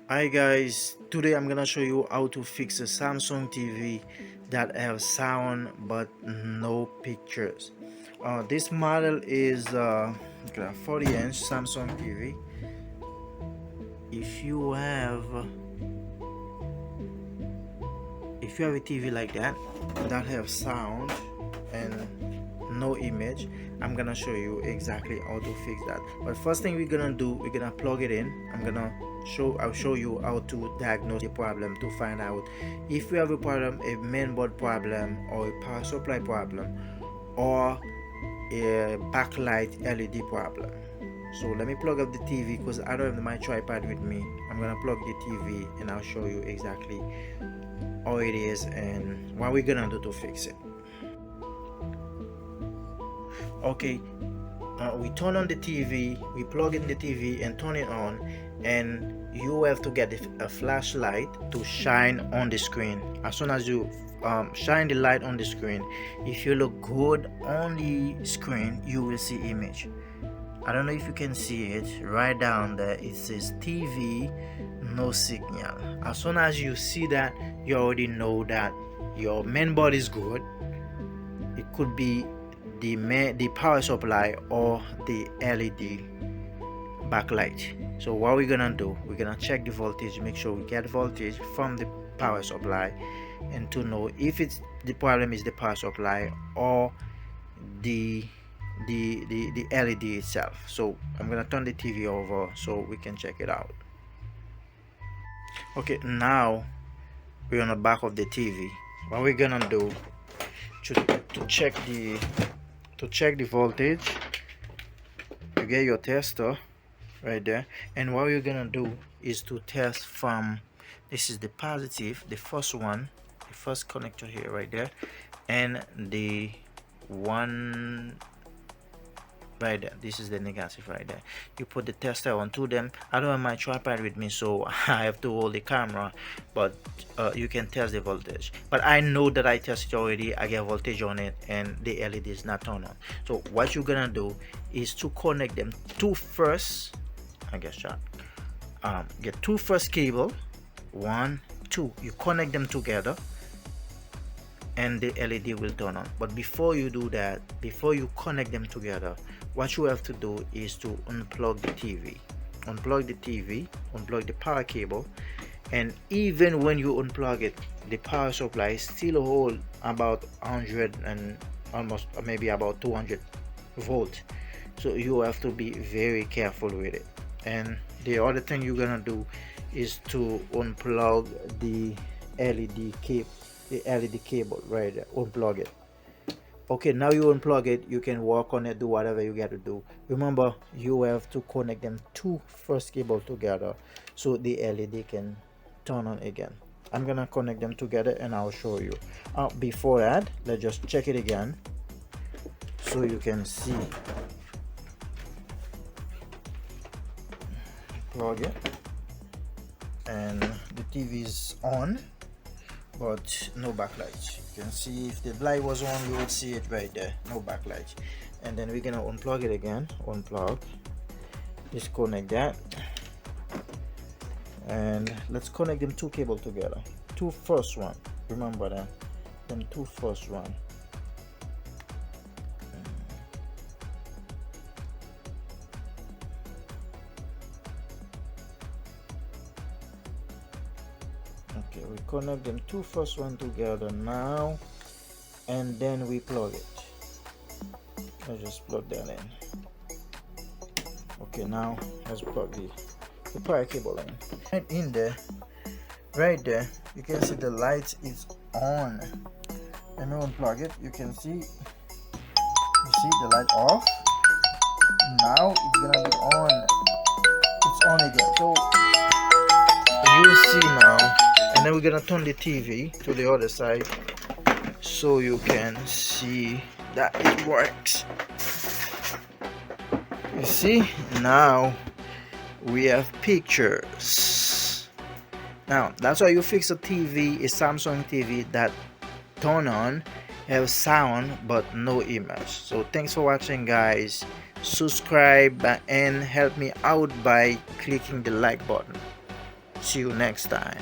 Hi guys, today I'm gonna show you how to fix a Samsung TV that have sound but no pictures. This model is 40-inch Samsung TV. If you have a TV like that have sound and no image, I'm gonna show you exactly how to fix that. But first thing we're gonna do, we're gonna plug it in. I'll show you how to diagnose the problem to find out if we have a problem, a mainboard problem or a power supply problem or a backlight LED problem. So let me plug up the TV because I don't have my tripod with me. I'm gonna plug the TV and I'll show you exactly how it is and what we're gonna do to fix it. Okay, we turn on the TV, we plug in the TV and turn it on, and you have to get a flashlight to shine on the screen. As soon as you shine the light on the screen, if you look good on the screen, you will see image. I don't know if you can see it right down there. It says TV no signal. As soon as you see that, you already know that your main board is good. It could be the power supply or the LED backlight. So what we're gonna do, we're gonna check the voltage, make sure we get voltage from the power supply, and to know if the problem is the power supply or the LED itself. So I'm gonna turn the TV over so we can check it out. Okay, now we're on the back of the TV. What we're gonna do to check the voltage, you get your tester right there, and what you're gonna do is to test from, this is the positive, the first one, the first connector here right there, and the one right there, this is the negative right there. You put the tester onto them. I don't have my tripod with me, so I have to hold the camera, but you can test the voltage. But I know that I tested already, I get voltage on it and the LED is not turned on. So what you're gonna do is to connect them two first, I guess that get two first cable, 1 2, you connect them together and the LED will turn on. But before you do that, before you connect them together, what you have to do is to unplug the TV, unplug the power cable, and even when you unplug it, the power supply still hold about 100 and almost maybe about 200 volt. So you have to be very careful with it. And the other thing you're gonna do is to unplug the LED cable right there. Unplug it. Okay, now you unplug it, you can work on it, do whatever you got to do. Remember, you have to connect them two first cable together so the LED can turn on again. I'm gonna connect them together and I'll show you. Before that, let's just check it again so you can see. Plug it, and the TV is on but no backlight. You can see if the light was on, you would see it right there, no backlight. And then we're gonna unplug it again. Unplug, disconnect that, and let's connect them two cable together, two first one, remember that, then two first one. Okay, we connect them two first one together now, and then we plug it. Let's just plug that in. Okay, now let's plug the power cable in. Right in there, right there, you can see the light is on. Let me unplug it. You can see, you see the light off. Now it's gonna be on. It's on again. So you see now. And then we're gonna turn the TV to the other side so you can see that it works. You see, now we have pictures. Now that's why you fix a TV, a Samsung TV that turn on, have sound but no image. So thanks for watching, guys. Subscribe and help me out by clicking the like button. See you next time.